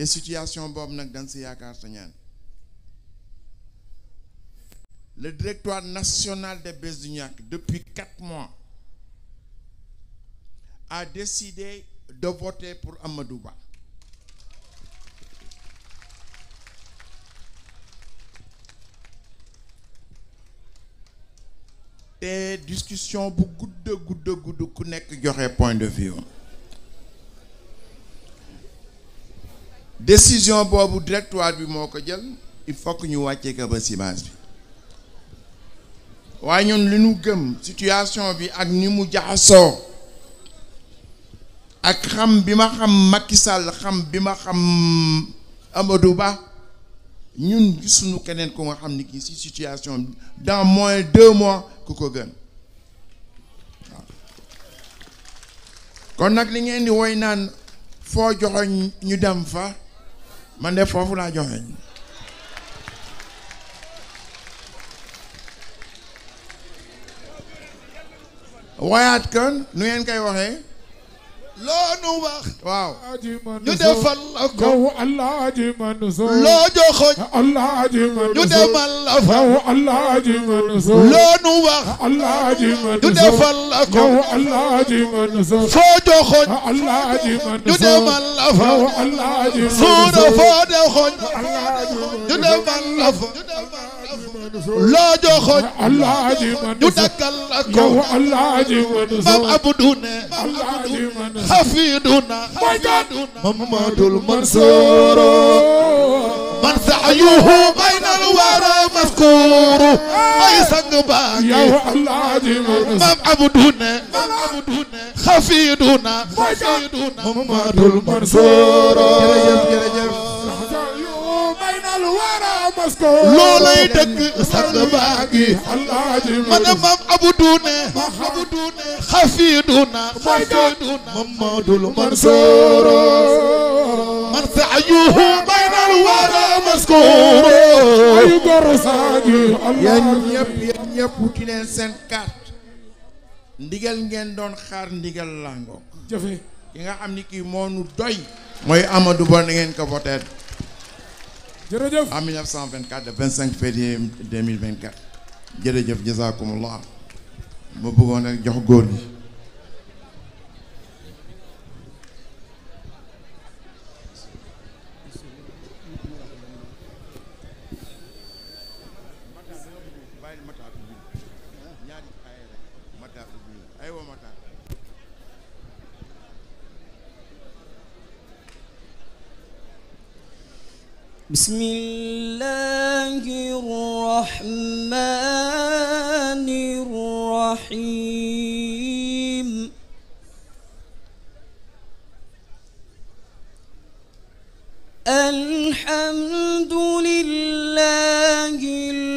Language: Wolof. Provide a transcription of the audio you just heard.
te situation boobu nag dañ si yaakaar sa ñaan. Le directoire national des Bës du Ñakk depuis 4 mois a décidé de voter pour Amadou Ba. te discussion bu gudd ku nekk joxe point de vue. Décision boobu directoire bi moo ko jël il faut que ñu wàccee ko ba si base bi. waaye ñun li ñu gëm situation bi ak ni mu jaxasoo ak xam bi ma xam Macky Sall xam bi ma xam Amadou Ba ñun gisuñu keneen ku nga xam ni kii si situation bi dans moins 2 mois ku ko gën waaw. kon nag li ngeen di woy naan foo joxoñ ñu dem fa man de foofu laa joxoñ. wayaat kan nu ngeen koy waxee. loo nu wax. waaw. ñu defal la ko. yow Alaaji Mansour. loo joxoñ. Alaaji Mansour. ñu demal la fa. yow Alaaji Mansour. loo nu wax. Alaaji Mansour. ñu defal la ko. yow Alaaji Mansour. foo joxoñ. Alaaji Mansour. ñu demal la fa. yow Alaaji Mansour. suuna foo joxoñ. ñu demal la fa. loo joxoñ. Alaaji ñu Mansour. dakkal la ko. yow Alaaji Mansour. Mam Abdou ne. Alaaji Mansour. xafiduna. Mamadul Mansour. man saayuhu baynal wara maskuru. ay sang baagi. yow Alaaji Mansour. Mam Abdou ne. xafiduna. Mamadul Mansour. jërëjëf. loolay dëgg sang baagi. man Mam Abdou ne. xafiduna. Mamadul Mansour. man saayuhu baynal wara maskuru. ay gor saagi. yéen ñëpp wuti leen seen carte. ndigal ngeen doon xaar ndigal lango. jëfe ki nga xam ni kii moo nu doy. mooy Amadou Ba na ngeen ko voté. jërëjëf. en 1924 le 25 février 2024. jërëjëf jazakumullah. ma bëggoon rek jox góor gi. بسم الله الرحمن الرحيم الحمد لله